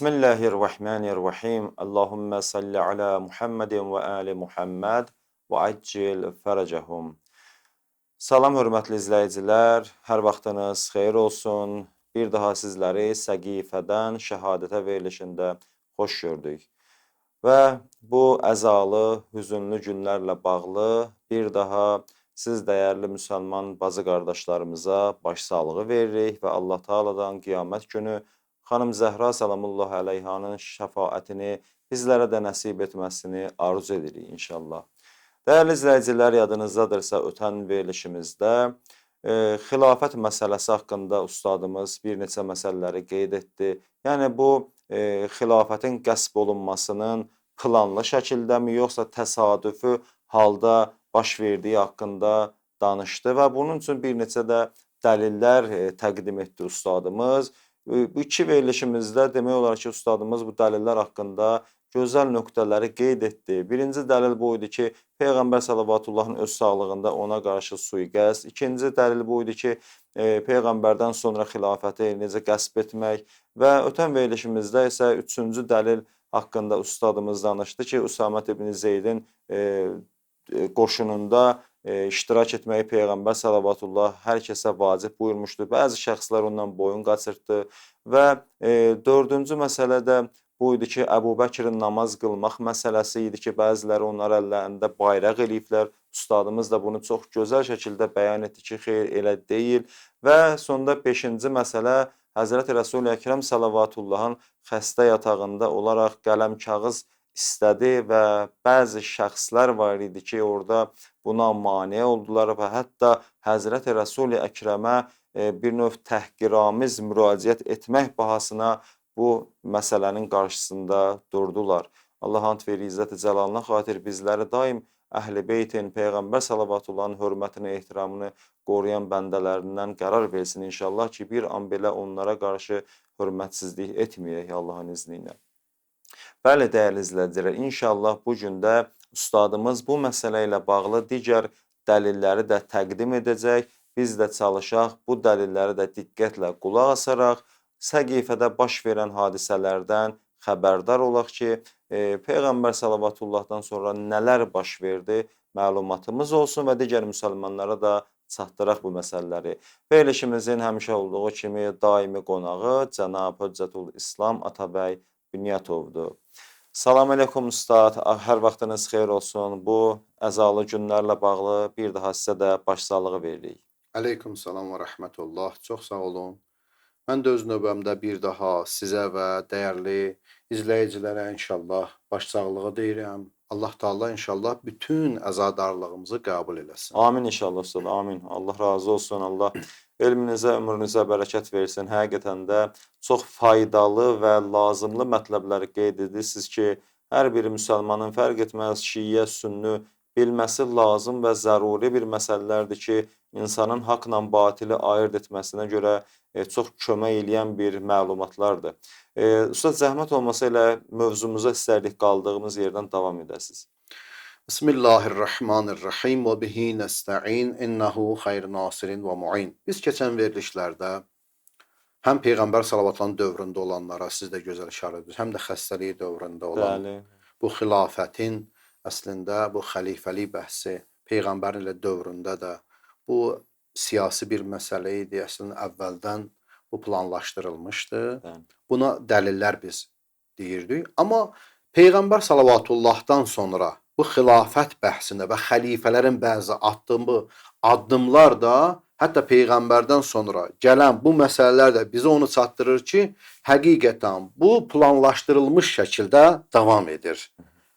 Bismillahirrahmanirrahim. Allahümme salli ala Muhammedin ve ali Muhammed və accil fərəcəhum. Salam, hörmətli izləyicilər, hər vaxtınız xeyir olsun. Bir daha sizləri Səqifədən şəhadətə verilişində xoş gördük. Və bu əzalı, hüzünlü günlərlə bağlı bir daha siz dəyərli müsəlman bacı qardaşlarımıza başsağlığı veririk və Allah Taala'dan qiyamət günü Xanım Zəhra salamullah əleyhanın şəfaətini bizlərə də nəsib etməsini arzu edirik inşallah. Dəyərli izləyicilər, yadınızdadırsa ötən verilişimizdə xilafət məsələsi haqqında ustadımız bir neçə məsələləri qeyd etdi. Yəni bu xilafətin qəsb olunmasının planlı şəkildəmi, yoxsa təsadüfü halda baş verdiyi haqqında danışdı və bunun üçün bir neçə də dəlillər təqdim etdi ustadımız. Bu iki verilişimizdə demək olar ki, ustadımız bu dəlillər haqqında gözəl nöqtələri qeyd etdi. Birinci dəlil bu idi ki, Peyğəmbər sallavatullahın öz sağlığında ona qarşı sui-qəsd. İkinci dəlil bu idi ki, Peyğəmbərdən sonra xilafəti necə qəsb etmək və ötən verilişimizdə isə üçüncü dəlil haqqında ustadımız danışdı ki, Üsamət ibn Zeydin qoşununda iştirak etməyi Peyğəmbər sallallahu hər kəsə vacib buyurmuşdu. Bəzi şəxslər ondan boyun qaçırtdı və dördüncü məsələ də bu idi ki, Əbu Bəkirin namaz qılmaq məsələsi idi ki, bəziləri onlar əllərində bayraq eləyiblər. Ustadımız da bunu çox gözəl şəkildə bəyan etdi ki, xeyr, elə deyil. Və sonda beşinci məsələ Həzrəti Rəsul-i Əkrəm sallavatullahın xəstə yatağında olaraq qələm kağız istədi və bəzi şəxslər var idi ki, orada buna mane oldular və hətta Həzrəti Rəsul-i Əkrəmə bir növ təhqiramiz müraciət etmək bahasına bu məsələnin qarşısında durdular. Allah and verir, İzzət-i Cəlalına xatir bizləri daim Əhl-i Beytin, Peyğəmbər sallavatullahın hörmətini, ehtiramını qoruyan bəndələrindən qərar versin inşallah ki, bir an belə onlara qarşı hörmətsizlik etməyək Allahın izni ilə. Bəli, dəyərli izləyicilər, inşallah bu gün də ustadımız bu məsələ ilə bağlı digər dəlilləri də təqdim edəcək. Biz də çalışaq bu dəlilləri də diqqətlə qulaq asaraq Səqifədə baş verən hadisələrdən xəbərdar olaq ki, Peyğəmbər sallavatullahdan sonra nələr baş verdi məlumatımız olsun və digər müsəlmanlara da çatdıraq bu məsələləri. Verilişimizin həmişə olduğu kimi daimi qonağı Cənab Höccətül İslam Atabəy Bünyətovdur. Salam əleykum ustad, hər vaxtınız xeyir olsun. Bu əzalı günlərlə bağlı bir daha sizə də başsağlığı veririk. Əleykum salam və rəhmətullah. Çox sağ olun. Mən də öz növbəmdə bir daha sizə və dəyərli izləyicilərə inşallah başsağlığı deyirəm. Allah Taala inşallah bütün əzadarlığımızı qəbul eləsin. Amin inşallah ustad, amin. Allah razı olsun, Allah elminizə, ömrünüzə bərəkət versin. Həqiqətən də çox faydalı və lazımlı mətləbləri qeyd edirsiniz ki, hər bir müsəlmanın fərq etməz, şiyə, sünni bilməsi lazım və zəruri bir məsələlərdir ki, insanın haqla batili ayırt etməsinə görə çox kömək eləyən bir məlumatlardır. Ustad, zəhmət olmasa elə mövzumuza istərdik qaldığımız yerdən davam edəsiniz. Bismillahirrahmanirrahim və bihi nəstə'in innəhu xeyr nasirin və mu'in. Biz keçən verilişlərdə həm Peyğəmbər sallallahu dövründə olanlara siz də gözəl işarə edirsiniz, həm də xəstəliyi dövründə olan bu xilafətin əslində bu xəlifəlik bəhsi Peyğəmbərin ilə dövründə də bu siyasi bir məsələ idi, əslində əvvəldən bu planlaşdırılmışdı. Buna dəlillər biz deyirdik. Amma Peyğəmbər sallavatullahdan sonra bu xilafət bəhsində və xəlifələrin bəzi addımlar da hətta Peyğəmbərdən sonra gələn bu məsələlər də bizə onu çatdırır ki, həqiqətən bu planlaşdırılmış şəkildə davam edir.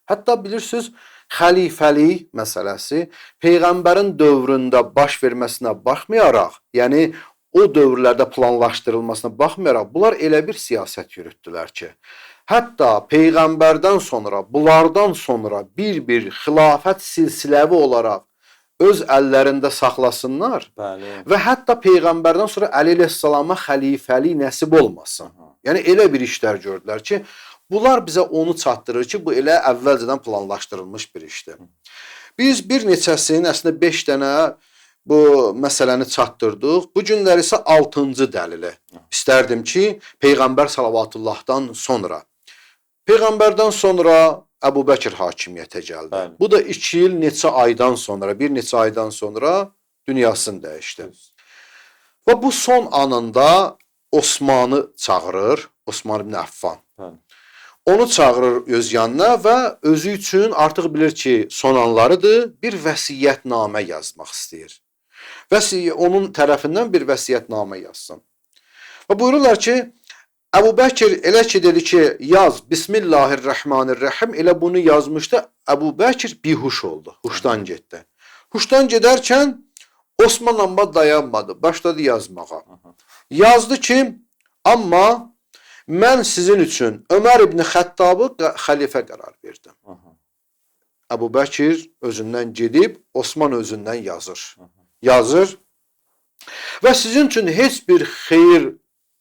Hətta bilirsiniz, xəlifəlik məsələsi Peyğəmbərin dövründə baş verməsinə baxmayaraq, yəni o dövrlərdə planlaşdırılmasına baxmayaraq, bunlar elə bir siyasət yürütdülər ki, hətta Peyğəmbərdən sonra, bunlardan sonra bir-bir xilafət silsiləvi olaraq öz əllərində saxlasınlar və hətta Peyğəmbərdən sonra Əli əleyhissalama xəlifəlik nəsib olmasın. Yəni elə bir işlər gördülər ki, bunlar bizə onu çatdırır ki, bu elə əvvəlcədən planlaşdırılmış bir işdir. Biz bir neçəsinin, əslində 5 dənə bu məsələni çatdırdıq. Bu günlər isə 6-cı dəlili. İstərdim ki, Peyğəmbər salavatıllahdan sonra, Peyğəmbərdən sonra Əbu Bəkir hakimiyyətə gəldi. Bəli. Bu da 2 il neçə aydan sonra, bir neçə aydan sonra dünyasını dəyişdi. Və bu son anında Osmanı çağırır, Osman ibn Affan. Bəli. Onu çağırır öz yanına və özü üçün artıq bilir ki, son anlarıdır, bir vəsiyyətnamə yazmaq istəyir. Onun tərəfindən bir vəsiyyətnamə yazsın. Və buyururlar ki, Əbu Bəkir elə ki dedi ki, yaz Bismillahirrahmanirrahim, elə bunu yazmışdı. Əbu Bəkir bihuş oldu, huşdan getdi. Huşdan gedərkən Osman amma dayanmadı, başladı yazmağa. Yazdı ki, amma mən sizin üçün Ömər ibn Xəttabı xəlifə qərar verdim. Əbu Bəkir özündən gedib, Osman özündən yazır. Yazır və sizin üçün heç bir xeyir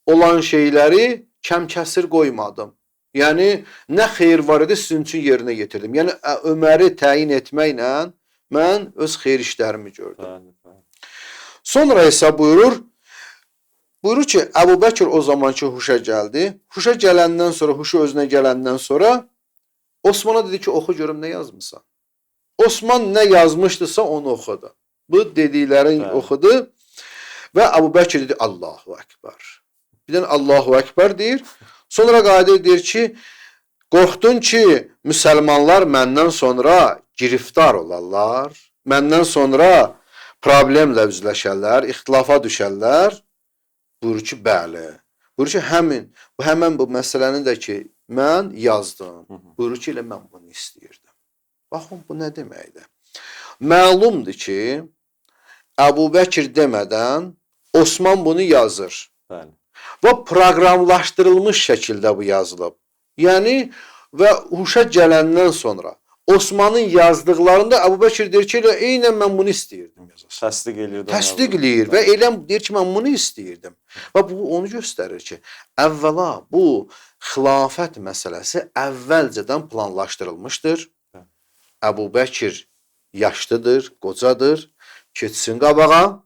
olan şeyləri kəmkəsir qoymadım. Yəni, nə xeyir var idi sizin üçün yerinə yetirdim. Yəni, Öməri təyin etməklə mən öz xeyir işlərimi gördüm. Sonra isə buyurur ki, Əbu Bəkir o zamanki huşa gəldi. Huşa gələndən sonra, huşu özünə gələndən sonra Osmana dedi ki, oxu görüm nə yazmışsan. Osman nə yazmışdısa onu oxudu. Bu dediklərin oxudu və Əbu Bəkir dedi, Allahu Ekber. Birdən Allahu Ekber deyir. Sonra qayıdır deyir ki, qorxdun ki, müsəlmanlar məndən sonra giriftar olarlar, məndən sonra problemlə üzləşərlər, ixtilafa düşərlər. Buyurur ki, bəli. Buyurur ki, həmən bu məsələni də ki, mən yazdım. Buyurur ki, elə mən bunu istəyirdim. Baxın, bu nə deməkdir? Məlumdur ki, Əbu Bəkir demədən Osman bunu yazır. Bəli. Və proqramlaşdırılmış şəkildə bu yazılıb. Yəni, və huşa gələndən sonra Osmanın yazdıqlarında Əbu Bəkir deyir ki, elə eynən mən bunu istəyirdim yazasın. Təsdiq eləyir. Təsdiq eləyir və elə deyir ki, mən bunu istəyirdim. Və bu onu göstərir ki, əvvəla bu xilafət məsələsi əvvəlcədən planlaşdırılmışdır. Əbu Bəkir yaşlıdır, qocadır, keçsin qabağa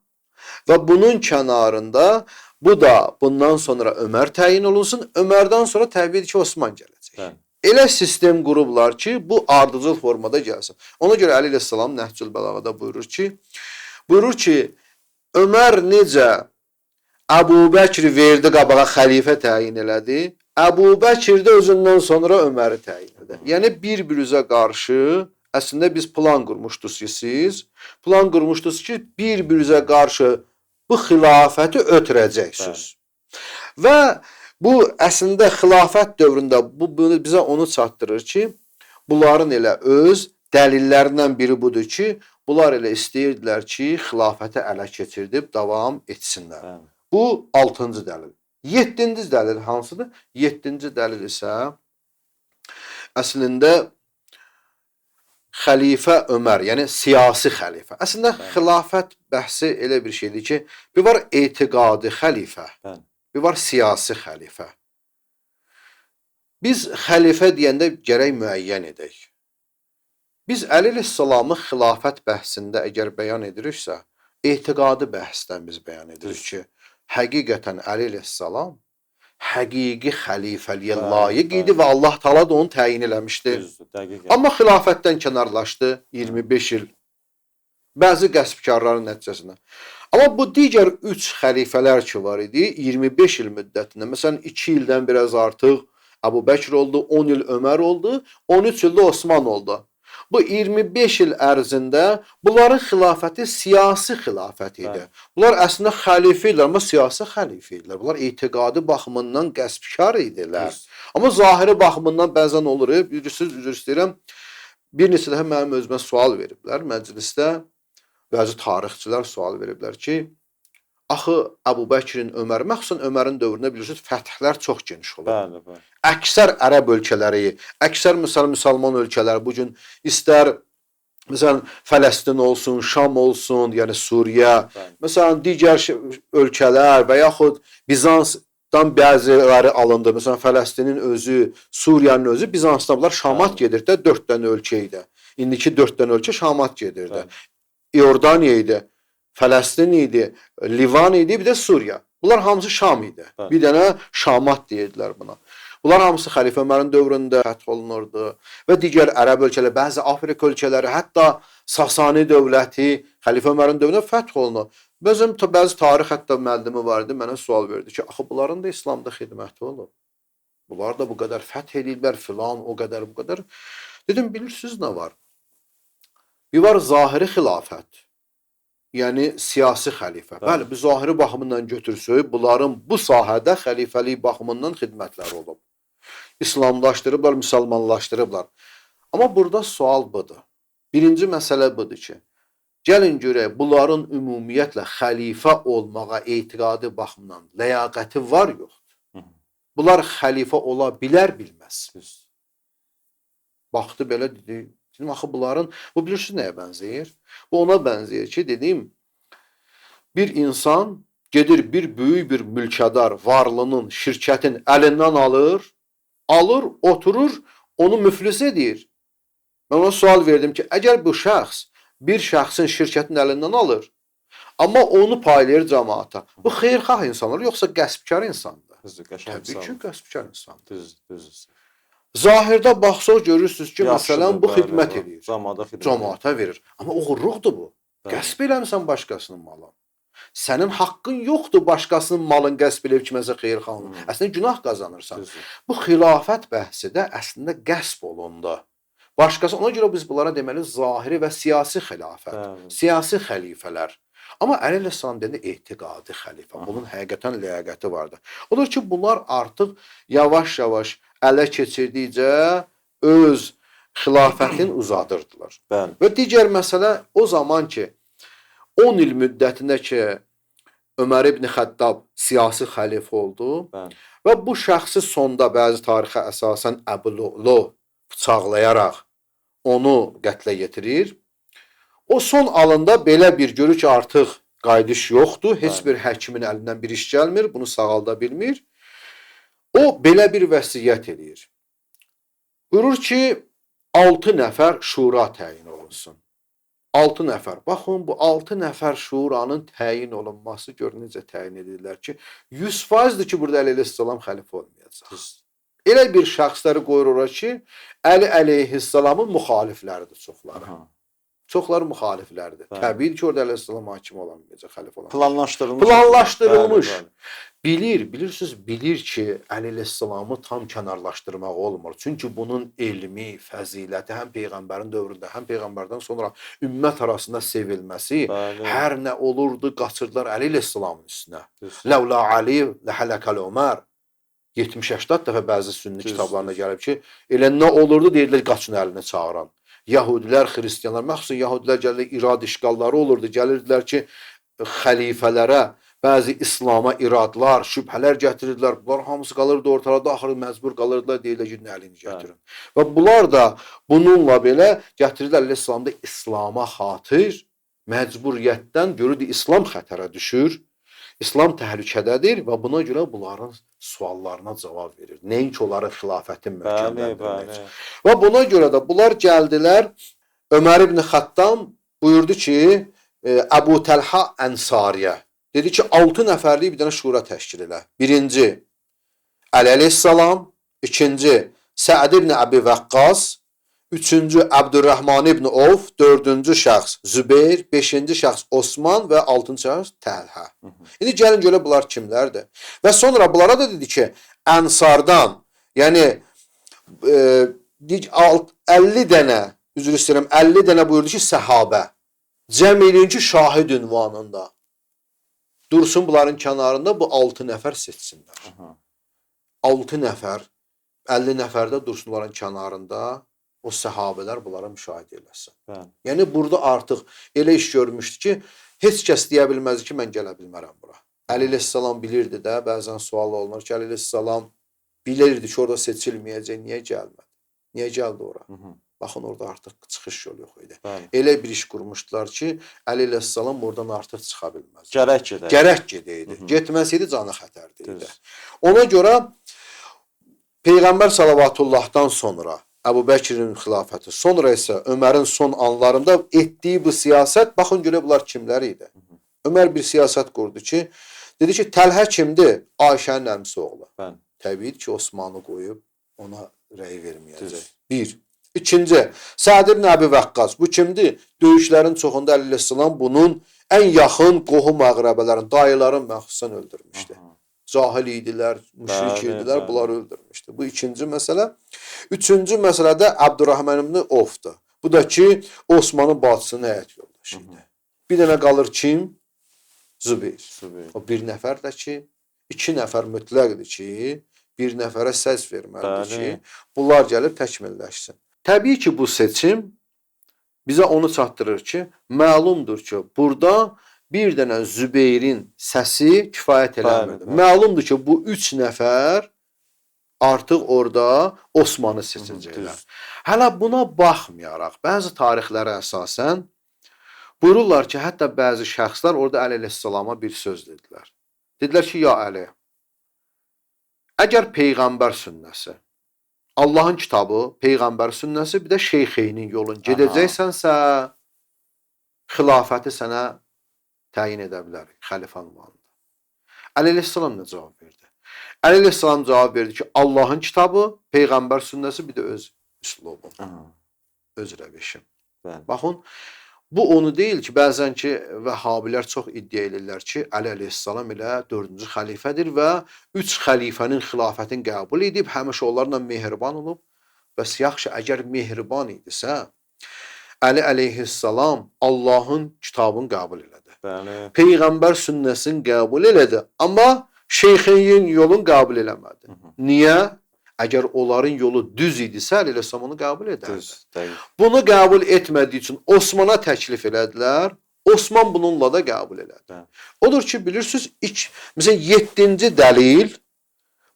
və bunun kənarında bu da bundan sonra Ömər təyin olunsun, Ömərdən sonra təbii ki, Osman gələcək. Bəli. Elə sistem qurublar ki, bu ardıcıl formada gəlsin. Ona görə Əli əleyhissalam Nəhcül Bəlağada buyurur ki, Ömər necə Əbu Bəkri verdi qabağa xəlifə təyin elədi, Əbu Bəkir də özündən sonra Öməri təyin elədi. Yəni, bir-birinizə qarşı əslində biz plan qurmuşdunuz ki, siz bir-birinizə qarşı bu xilafəti ötürəcəksiniz. Və bu əslində xilafət dövründə bunu bizə onu çatdırır ki, bunların elə öz dəlillərindən biri budur ki, bunlar elə istəyirdilər ki, xilafəti ələ keçirdib davam etsinlər. Bu 6-cı dəlil. 7-ci dəlil hansıdır? 7-ci dəlil isə əslində xəlifə Ömər, yəni siyasi xəlifə. Əslində xilafət bəhsi elə bir şeydir ki, bir var etiqadi xəlifə, bir var siyasi xəlifə. Biz xəlifə deyəndə gərək müəyyən edək. Biz Əli əleyhissalamı xilafət bəhsində əgər bəyan ediriksə, etiqadi bəhsdən biz bəyan edirik ki, həqiqətən Əli əleyhissalam həqiqi xəlifəliyə layiq idi və Allah Taala da onu təyin eləmişdi. Amma xilafətdən kənarlaşdı 25 il. Bəzi qəsbkarların nəticəsində. Amma bu digər 3 xəlifələr ki var idi, 25 il müddətində, məsələn 2 ildən biraz artıq Əbu Bəkir oldu, 10 il Ömər oldu, 13 ildə Osman oldu. Bu 25 il ərzində bunların xilafəti siyasi xilafət idi. Bunlar əslində xəlifə idilər, amma siyasi xəlifə idilər. Bunlar etiqadi baxımından qəsbkar idilər. Amma zahiri baxımından bəzən olur, üzr istəyirəm, bir neçə dəfə mənim özümə sual veriblər məclisdə, bəzi tarixçilər sual veriblər ki, axı Əbu Bəkirin Ömər, məxsusən Ömərin dövründə bilirsiniz, fəthlər çox geniş olur. Əksər ərəb ölkələri, əksər müsəlman ölkələri bugün istər məsələn Fələstin olsun, Şam olsun, yəni Suriyə, məsələn digər ölkələr və yaxud Bizansdan bəziləri alındı. Məsələn Fələstinin özü, Suriyanın özü Bizansdan bunlar Şamat gedirdi, 4 dənə ölkə idi. İndiki 4 dənə ölkə Şamat gedirdi. İordaniya idi. Fələstin idi, Livan idi, bir də Suriya. Bunlar hamısı Şam idi. Bəli. Bir dənə Şamat deyirdilər buna. Bunlar hamısı Xəlifə Ömərin dövründə fəth olunurdu və digər ərəb ölkələri, bəzi Afrika ölkələri, hətta Sasani dövləti Xəlifə Ömərin dövründə fəth olunur. Bəzi tarix hətta müəllimi var idi, mənə sual verdi ki, axı bunların da İslamda xidməti olub. Bunlar da bu qədər fəth ediliblər, filan, o qədər, bu qədər. Dedim, bilirsiniz nə var? Bir var zahiri xilafət. Yəni siyasi xəlifə. Bəli, biz zahiri baxımından götürsək, bunların bu sahədə xəlifəlik baxımından xidmətləri olub. İslamlaşdırıblar, müsəlmanlaşdırıblar. Amma burada sual budur. Birinci məsələ budur ki, gəlin görək, bunların ümumiyyətlə xəlifə olmağa etiqadi baxımından ləyaqəti var, yoxdur. Bunlar xəlifə ola bilər, bilməz. Baxdı belə dedi, dedim, axı bunların, bu bilirsiniz nəyə bənzəyir? Bu ona bənzəyir ki, dedim, bir insan gedir bir böyük bir mülkədar varlının, şirkətin əlindən alır, oturur, onu müflis edir. Mən ona sual verdim ki, əgər bu şəxs bir şəxsin şirkətin əlindən alır, amma onu paylayır cəmaata, bu xeyirxah insanlar, yoxsa qəsbkar insandır? Təbii ki, qəsbkar insandır. Zahirdə baxsaq görürsünüz ki, məsələn, bu xidmət edir. Cəmaata verir. Amma oğurluqdur bu. Qəsb eləmirsən başqasının malını. Sənin haqqın yoxdur başqasının malını qəsb eləyib kiməsə xeyirxahın. Əslində günah qazanırsan. Bu xilafət bəhsi də əslində qəsb olundu. Başqası, ona görə biz bunlara deməli zahiri və siyasi xilafət, siyasi xəlifələr. Amma Əleyhisselam dedi etiqadi xəlifə. Bunun həqiqətən ləyaqəti vardı. Odur ki, bunlar artıq yavaş-yavaş ələ keçirdikcə öz xilafətini uzadırdılar. Və digər məsələ o zaman ki, 10 il müddətində ki, Ömər ibn Xəttab siyasi xəlifə oldu və bu şəxsi sonda bəzi tarixə əsasən Əbu-Lu'lu bıçaqlayaraq onu qətlə yetirir. O son alında belə bir görür ki, artıq qayıdış yoxdur, heç bir həkimin əlindən bir iş gəlmir, bunu sağalda bilmir. O belə bir vəsiyyət edir. Buyurur ki, 6 nəfər şura təyin olunsun. 6 nəfər. Baxın, bu 6 nəfər şuranın təyin olunması gör necə təyin edirlər ki, 100%dir ki, burada Əli əleyhissalam xəlifə olmayacaq. Elə bir şəxsləri qoyur ora ki, Əli əleyhissalamın müxalifləridir çoxları. Çoxları müxaliflərdir. Təbii ki, orada əleyhissalam hakim olamayacaq, xəlifə olamayacaq. Planlaşdırılmış. Bilir ki, Əli əleyhissalamı tam kənarlaşdırmaq olmur. Çünki bunun elmi, fəziləti həm Peyğəmbərin dövründə, həm Peyğəmbərdən sonra ümmət arasında sevilməsi hər nə olurdu, qaçırdılar Əli əleyhissalamın üstünə. Ləvla Ali ləhələkəl Ömər. 70-80 dəfə bəzi sünni kitablarına gəlib ki, elə nə olurdu, deyirlər, qaçın əlini çağıran. Yahudilər, xristiyanlar, məxsusən Yahudilər gəlirlər, irad işgalları olurdu. Gəlirdilər ki, xəlifələrə, bəzi İslama iradlar, şübhələr gətirirdilər. Bunlar hamısı qalırdı ortada, axırı məcbur qalırdılar, deyirlər ki, əlini gətirin. Və bunlar da bununla belə gətirirlər İslamda İslama xatir, məcburiyyətdən görürdü, İslam xətərə düşür. İslam təhlükədədir və buna görə bunların suallarına cavab verir. Nəinki onların xilafətin möhkəmləndirmək. Və buna görə də bunlar gəldilər, Ömər ibn Xəttab buyurdu ki, Əbu Təlha Ənsariyə, dedi ki, 6 nəfərlik bir dənə şura təşkil elə. Birinci, Əli əleyhissalam, ikinci, Səəd ibn Əbi Vəqqas, üçüncü, Əbdürrəhman ibn Ovf, dördüncü şəxs Zübeyir, beşinci şəxs Osman və altıncı şəxs Təlhə. İndi gəlin görə bunlar kimlərdir? Və sonra bunlara da dedi ki, Ənsardan, yəni 50 dənə, üzr istəyirəm, 50 dənə buyurdu ki, səhabə, cəm eləyin ki, şahid ünvanında dursun bunların kənarında, bu 6 nəfər seçsinlər. 6 nəfər, 50 nəfər də dursun bunların kənarında, o səhabələr bunlara müşahidə eləsin. Yəni, burada artıq elə iş görmüşdü ki, heç kəs deyə bilməzdi ki, mən gələ bilmərəm bura. Əli əleyhissalam bilirdi də, bəzən sual olunur ki, Əli əleyhissalam bilirdi ki, orada seçilməyəcək, niyə gəlmədi? Niyə gəldi ora? Baxın, orada artıq çıxış yolu yox idi. Elə bir iş qurmuşdular ki, Əli əleyhissalam oradan artıq çıxa bilməz. Gərək gedəydi. Getməsəydi, canı xətərdəydi. Ona görə Peyğəmbər salavatullahdan sonra Əbu Bəkirin xilafəti, sonra isə Ömərin son anlarında etdiyi bu siyasət, baxın görə bunlar kimlər idi? Ömər bir siyasət qurdu ki, dedi ki, Təlhə kimdir? Ayşənin əmisi oğlu. Bəli. Təbii ki, Osmanı qoyub ona rəy verməyəcək. Düz. Bir. İkinci, Sa'd ibn Əbi Vəqqas. Bu kimdir? Döyüşlərin çoxunda Əleyhisselam bunun ən yaxın qohum əqrəbələrin, dayıların məxsusən öldürmüşdü. Cahil idilər, müşrik Bəli, idilər, bəli. bunları öldürmüşdü. Bu ikinci məsələ. Üçüncü məsələ də Əbdurrahman ibn Ofdur. Bu da ki, Osmanın bacısının həyat yoldaşı idi. Bir dənə qalır kim? Zübeyir. Zübeyir. O bir nəfər də ki, iki nəfər mütləqdir ki, bir nəfərə səs verməlidir Bəli. ki, bunlar gəlib təkmilləşsin. Təbii ki, bu seçim bizə onu çatdırır ki, məlumdur ki, burada bir dənə Zübeyrin səsi kifayət eləmirdi. Bəli, bəli. Məlumdur ki, bu üç nəfər artıq orada Osmanı seçəcəklər. Hələ buna baxmayaraq, bəzi tarixlərə əsasən buyururlar ki, hətta bəzi şəxslər orada Əli əleyhissalama bir söz dedilər. Dedilər ki, ya Əli, əgər Peyğəmbər sünnəsi, Allahın kitabı, Peyğəmbər sünnəsi, bir də şeyxeynin yolun gedəcəksənsə, xilafəti sənə təyin edə bilərik, xəlifə ünvanında. Əli əleyhissalam nə cavab verdi? Əli əleyhissalam cavab verdi ki, Allahın kitabı, Peyğəmbər sünnəsi, bir də öz üslubum, öz rəvişim. Bəli. Baxın, bu onu deyil ki, bəzən ki, Vəhhabilər çox iddia edirlər ki, Əli əleyhissalam ilə 4-cü xəlifədir və 3 xəlifənin xilafətini qəbul edib, həmişə onlarla mehriban olub. Bəs yaxşı, əgər mehriban idisə, Əli əleyhissalam Allahın kitabını qəbul elədi. Bəli. Peyğəmbər sünnəsini qəbul elədi, amma şeyxin yolunu qəbul eləmədi. Niyə? Əgər onların yolu düz idisə, Əli əleyhissalam onu qəbul edərdi. Düz. Dəqiq. Bunu qəbul etmədiyi üçün Osmana təklif elədilər. Osman bununla da qəbul elədi. Bəli. Odur ki, bilirsiniz, məsələn 7-ci dəlil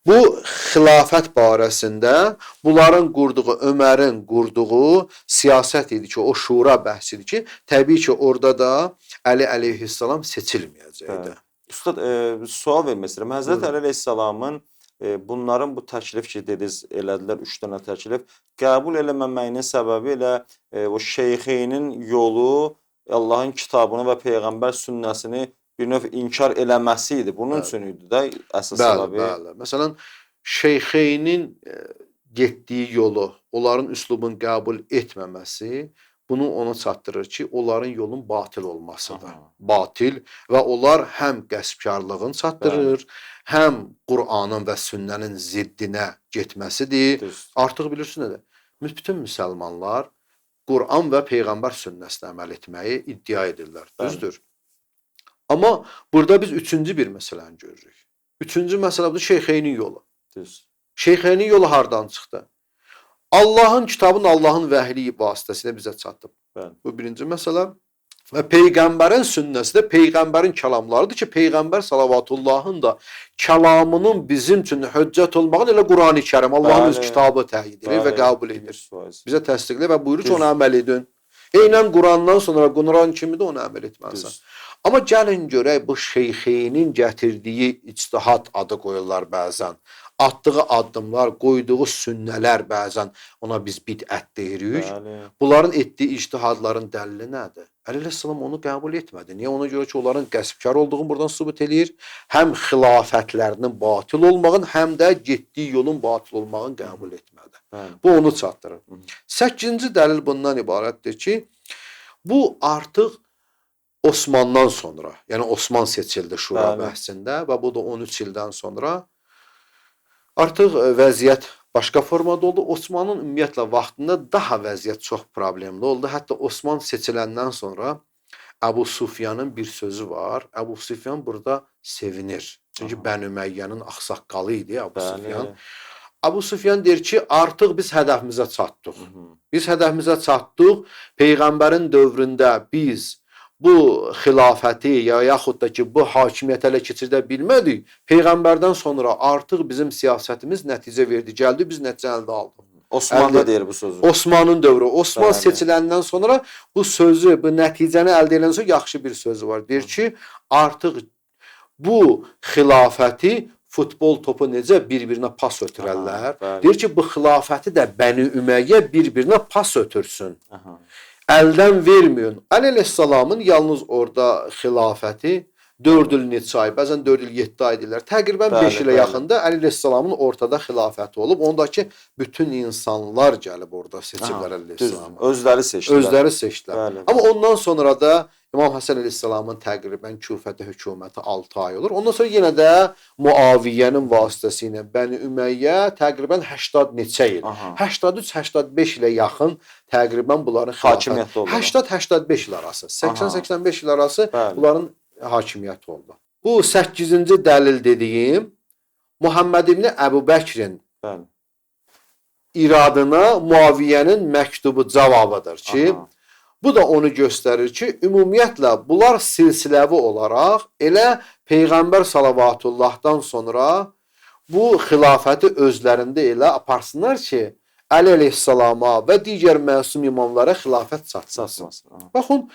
bu xilafət barəsində bunların qurduğu, Ömərin qurduğu siyasət idi ki, o şura bəhsidir ki, təbii ki, orada da Əli əleyhissalam seçilməyəcəkdi. Ustad, sual vermək istəyirəm. Həzrət Əli əleyhissalamın bunların bu təklif ki, dediniz, elədilər 3 dənə təklif, qəbul eləməməyinin səbəbi elə o şeyxeynin yolu, Allahın kitabını və Peyğəmbər sünnəsini bir növ inkar eləməsi idi. Bunun üçün idi də əsas səbəbi. Bəli. Məsələn, şeyxeynin getdiyi yolu, onların üslubunu qəbul etməməsi bunu ona çatdırır ki, onların yolun batil olmasıdır. Batil və onlar həm qəsbkarlığını çatdırır, həm Qur'anın və sünnənin ziddinə getməsidir. Düz. Artıq bilirsiniz nədir? Bütün müsəlmanlar Qur'an və Peyğəmbər sünnəsinə əməl etməyi iddia edirlər. Düzdür. Amma burada biz üçüncü bir məsələni görürük. Üçüncü məsələ budur, şeyxeynin yolu. Düz. Şeyxeynin yolu hardan çıxdı? Allahın kitabının, Allahın vəhyi vasitəsilə bizə çatıb. Bəli. Bu birinci məsələ. Və Peyğəmbərin sünnəsi də Peyğəmbərin kəlamlarıdır ki, Peyğəmbər salavatullahın da kəlamının bizim üçün hüccət olmağını elə Qur'an-ı Kərim, Allahın öz kitabı təyin edir və qəbul edir. Bizə təsdiqləyir və buyurur ki, ona əməl edin. Eynən Qur'andan sonra Qur'an kimi də ona əməl etməlisən. Amma gəlin görək, bu şeyxeynin gətirdiyi ictihad adı qoyurlar bəzən. Atdığı addımlar, qoyduğu sünnələr bəzən ona biz bidət deyirik. Bunların etdiyi ictihadların dəlili nədir? Əli əleyhissalam onu qəbul etmədi. Niyə? Ona görə ki, onların qəsbkar olduğunu buradan sübut eləyir. Həm xilafətlərinin batil olmağın, həm də getdiyi yolun batil olmağını qəbul etmədi. Bu onu çatdırır. 8-ci dəlil bundan ibarətdir ki, bu artıq Osmandan sonra, yəni Osman seçildi şura bəhsində və bu da 13 ildən sonra artıq vəziyyət başqa formada oldu. Osmanın ümumiyyətlə vaxtında daha vəziyyət çox problemli oldu. Hətta Osman seçiləndən sonra Əbu Sufyanın bir sözü var. Əbu Sufyan burada sevinir. Çünki Bəni Üməyyənin ağsaqqalı idi Əbu Sufyan. Əbu Sufyan deyir ki, artıq biz hədəfimizə çatdıq. Biz hədəfimizə çatdıq. Peyğəmbərin dövründə biz bu xilafəti ya yaxud da ki, bu hakimiyyəti ələ keçirdə bilmədik. Peyğəmbərdən sonra artıq bizim siyasətimiz nəticə verdi, gəldi, biz nəticə əldə aldıq. Osmanlı deyir bu sözü. Osmanın dövrü. Osman seçiləndən sonra bu sözü, bu nəticəni əldə edəndən sonra yaxşı bir sözü var. Deyir ki, artıq bu xilafəti futbol topu necə bir-birinə pas ötürərlər. Deyir ki, bu xilafəti də Bəni Üməyyə bir-birinə pas ötürsün. əldən verməyin. Əli əleyhissalamın yalnız orada xilafəti 4 il neçə ay, bəzən 4 il 7 ay deyirlər. Təqribən 5 ilə yaxında Əli əleyhissalamın ortada xilafəti olub. Ondakı bütün insanlar gəlib orada seçiblər Əli əleyhissalamı. Özləri seçdilər. Özləri seçdilər. Bəli. Amma ondan sonra da İmam Həsən əleyhissalamın təqribən Küfədə hökuməti 6 ay olur. Ondan sonra yenə də Muaviyyənin vasitəsilə Bəni Ümeyyə təqribən 80 neçə il. 83-85 ilə yaxın təqribən bunların hakimiyyəti oldu. 80-85 il arası. 80-85 il arası Bəli. bunların hakimiyyəti oldu. Bu 8-ci dəlil dediyim Muhammed ibn Əbu Bəkrin Bəli. iradına Muaviyyənin məktubu cavabıdır ki, bu da onu göstərir ki, ümumiyyətlə bunlar silsiləvi olaraq elə Peyğəmbər salavatullahdan sonra bu xilafəti özlərində elə aparsınlar ki, Əli əleyhissalama və digər məsum imamlara xilafət çatmasın. Baxın,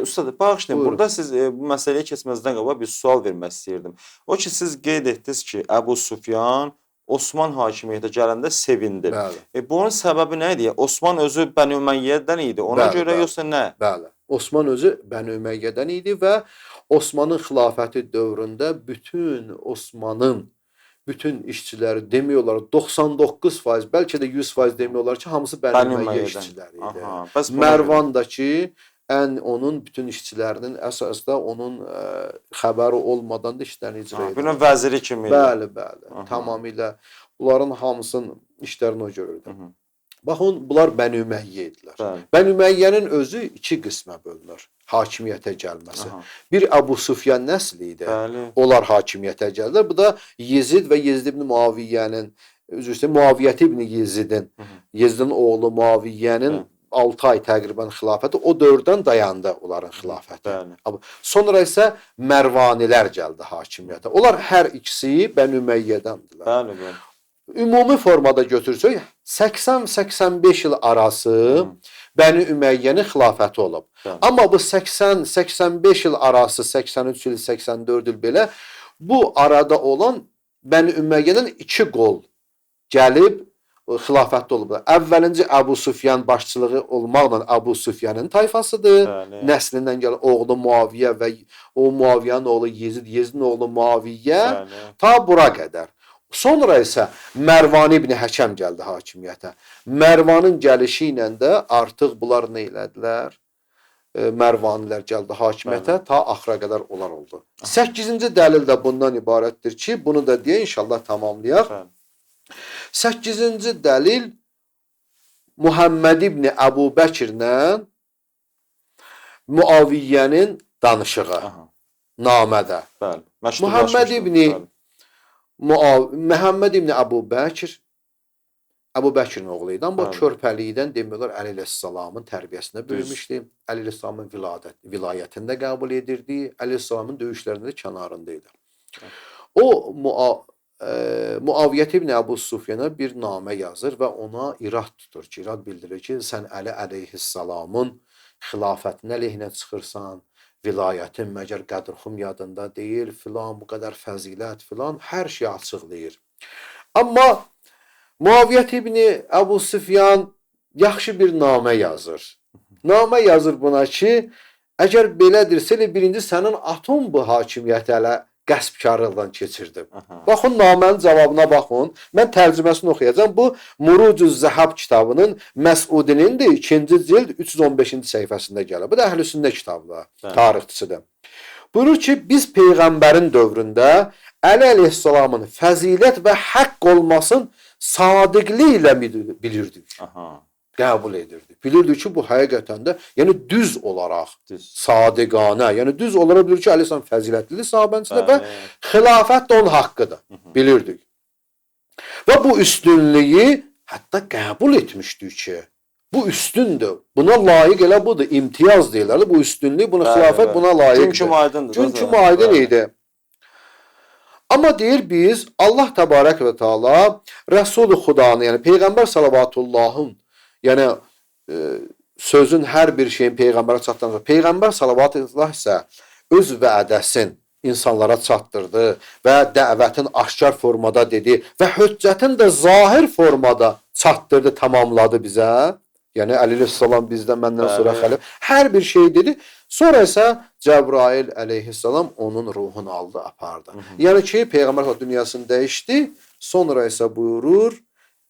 Ustad, bağışlayın, buyurun. burada siz bu məsələyə keçməzdən qabaq bir sual vermək istəyirdim. O ki, siz qeyd etdiniz ki, Əbu Sufyan Osman hakimiyyətə gələndə sevindi. Bəli. Bunun səbəbi nə idi? Osman özü Bəni Üməyyədən idi. Ona Bəli, görə bəli. yoxsa nə? Bəli. Osman özü Bəni Üməyyədən idi və Osmanın xilafəti dövründə Osmanın bütün işçiləri demiyorlar 99%, bəlkə də 100% demiyorlar ki, hamısı Bəni Üməyyə işçiləri idi. Mərvandakı onun bütün işçilərinin əsasda onun xəbəri olmadan da işlərini icra edir. Bunun vəziri kimi idi. Bəli, bəli. Tamamilə bunların hamısının işlərini o görürdü. Baxın, bunlar Bəni Üməyyə idilər. Bəni Üməyyənin özü 2 qismə bölünür. Hakimiyyətə gəlməsi. Bir Əbu Sufyan nəsli idi. Onlar hakimiyyətə gəldilər. Bu da Yezid və Yezid ibn Muaviyyənin, Muaviyyət ibn Yezidin, Yezidin oğlu Muaviyyənin 6 ay təqribən xilafəti o dövrdən dayandı onların xilafəti. Sonra isə Mərvanilər gəldi hakimiyyətə. Onlar hər ikisi Bəni Üməyyədəndirlər. Ümumi formada götürsək 80-85 il arası Bəni Üməyyənin xilafəti olub. Amma bu 80-85 il arası, 83 il, 84 il belə bu arada olan Bəni Üməyyənin 2 qol gəlib xilafətdə olub. Əvvəlinci Əbu Sufyan başçılığı olmaqla Əbu Sufyanın tayfasıdır. Nəslindən gələn oğlu Muaviyyə və o Muaviyyənin oğlu Yezid, Yezidin oğlu Muaviyyə ta bura qədər. Sonra isə Mərvan ibn Həkəm gəldi hakimiyyətə. Mərvanın gəlişi ilə də artıq bunlar nə elədilər? Mərvanilər gəldi hakimiyyətə, ta axıra qədər onlar oldu. 8-ci dəlil də bundan ibarətdir ki, bunu da deyə inşallah tamamlayaq. 8-ci dəlil Muhammed ibn Əbu Bəkirlə Muaviyyənin danışığı namədə. Muhammed ibn Əbu Bəkir Əbu Bəkirin oğlu idi. Amma körpəlikdən demiyorlar Əli əleyhissalamın tərbiyəsində böyümüşdü. Əli əleyhissalamın vilayətində qəbul edirdi. Əli əleyhissalamın döyüşlərində də kənarında idi. O Muaviyyət ibn Əbu Sufyana bir namə yazır və ona irad tutur ki, irad bildirir ki, sən Əli əleyhissalamın xilafətinə əleyhinə çıxırsan, vilayətin məgər qədrxum yadında deyil, filan, bu qədər fəzilət, filan, hər şey açıqlayır. Amma Muaviyyət ibn Əbu Sufyan yaxşı bir namə yazır. Namə yazır buna ki, əgər belədirsə, birinci sənin atın bu hakimiyyəti ələ qəsbkarlıqdan keçirdim. Baxın, namənin cavabına baxın. Mən tərcüməsini oxuyacağım. Bu Murucuz Zəhab kitabının Məsudinin də 2-ci cild 315-ci səhifəsində gəlir. Bu da Əhl-i-Sünnə kitabıdır, tarixçisidir. Buyurur ki, biz Peyğəmbərin dövründə Əli əleyhissalamın fəzilət və haqq olmasın sadiqliyi ilə bilirdik. Qəbul edirdik. Bilirdik ki, bu həqiqətən də yəni düz olaraq sadiqanə, yəni düz olaraq bilir ki, Əleyhisselam fəzilətlidir sahabənin içində və xilafət də onun haqqıdır. Bilirdik. Və bu üstünlüyü hətta qəbul etmişdik ki, bu üstündür. Buna layiq elə budur. İmtiyaz deyirlər. Bu üstünlük, buna xilafət buna layiqdir. Gün kimi aydındır. Gün kimi aydın idi. Amma deyir biz Allah təbarək və Teala Rəsul-i Xudanı, yəni Peyğəmbər salavatullahın, yəni sözün hər bir şeyin Peyğəmbərə çatdığında, Peyğəmbər salavatullah isə öz vədəsin insanlara çatdırdı və dəvətin aşkar formada dedi və höccətin də zahir formada çatdırdı, tamamladı bizə. Yəni Əli əleyhissalam bizdən, məndən sonra Bəli. xəlifə. Hər bir şey dedi. Sonra isə Cəbrail əleyhissalam onun ruhunu aldı, apardı. Yəni ki, Peyğəmbər dünyasını dəyişdi. Sonra isə buyurur,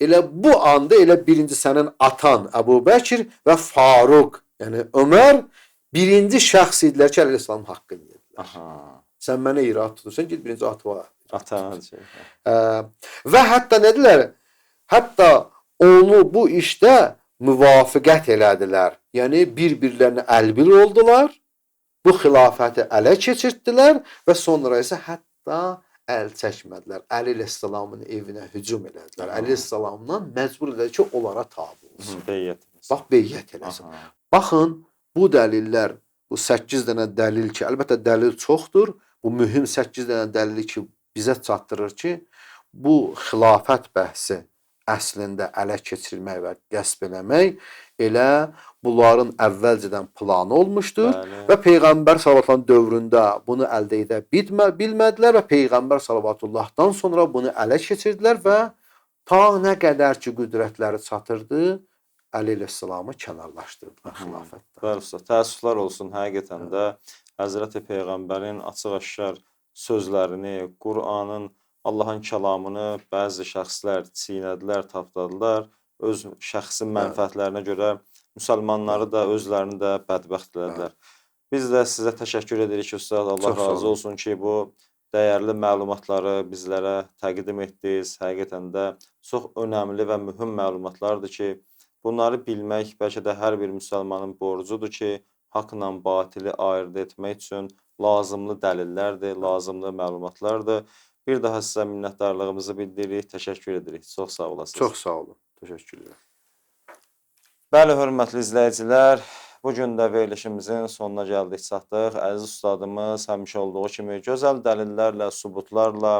elə bu anda elə birinci sənin atan Əbu Bəkir və Faruq, yəni Ömər birinci şəxs idilər ki, Əli əleyhissalam haqqını yedilər. Aha. Sən mənə irad tutursan, get birinci atva. Atanacı. Və hətta nədirlər? Hətta onu bu işdə müvafiqət elədilər. Yəni bir-birlərinə əlbir oldular. Bu xilafəti ələ keçirtdilər və sonra isə hətta əl çəkmədilər. Əli əleyhissalamın evinə hücum elədilər. Əli əleyhissalamdan məcbur edilər ki, onlara tabe olsun. Beyyət. Bax, beyyət eləsin. Baxın, bu dəlillər, bu 8 dənə dəlil ki, əlbəttə dəlil çoxdur. Bu mühüm 8 dənə dəlil ki, bizə çatdırır ki, bu xilafət bəhsi əslində ələ keçirmək və qəsb eləmək elə bunların əvvəlcədən planı olmuşdur. Bəli. Və Peyğəmbər sallallahu dövründə bunu əldə edə bilmədilər və Peyğəmbər sallallahu sonra bunu ələ keçirdilər və ta nə qədər ki qüdrətləri çatırdı, Əli əleyhissalamı kənarlaşdırdılar xilafətdən. Bəli usta, təəssüflər olsun həqiqətən də Həzrəti Peyğəmbərin açıq-aşkar sözlərini, Qur'anın, Allahın kəlamını bəzi şəxslər çiynədilər, tapdadılar. Öz şəxsi mənfəətlərinə görə müsəlmanları da, özlərini də bədbəxt elədilər. Biz də sizə təşəkkür edirik ustad. Allah Çox sağ razı olun. olsun ki, bu dəyərli məlumatları bizlərə təqdim etdiniz. Həqiqətən də çox önəmli və mühüm məlumatlardır ki, bunları bilmək bəlkə də hər bir müsəlmanın borcudur ki, haqla batili ayırd etmək üçün lazımlı dəlillərdir, lazımlı məlumatlardır. Bir daha sizə minnətdarlığımızı bildiririk, təşəkkür edirik. Çox sağ olasınız. Çox sağ olun. Təşəkkür edirəm. Bəli, hörmətli izləyicilər, bugün də verilişimizin sonuna gəldik, çatdıq. Əziz ustadımız həmişə olduğu kimi gözəl dəlillərlə, sübutlarla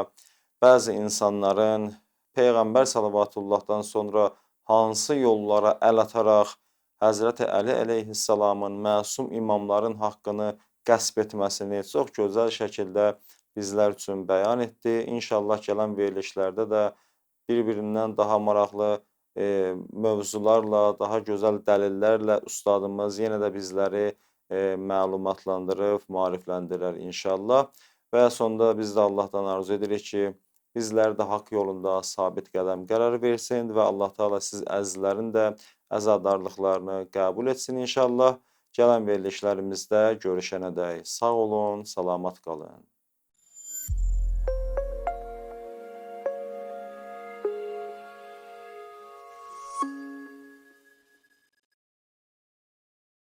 bəzi insanların Peyğəmbər salavatıllahdan sonra hansı yollara əl ataraq Həzrəti Əli əleyhissalamın məsum imamların haqqını qəsb etməsini çox gözəl şəkildə bizlər üçün bəyan etdi. İnşallah gələn verilişlərdə də bir-birindən daha maraqlı mövzularla, daha gözəl dəlillərlə ustadımız yenə də bizləri məlumatlandırıb, maarifləndirər inşallah. Və sonda biz də Allahdan arzu edirik ki, bizləri də haqq yolunda sabit qədəm qərar versin və Allah Teala siz əzizlərin də əzadarlıqlarını qəbul etsin inşallah. Gələn verilişlərimizdə görüşənədək sağ olun, salamat qalın.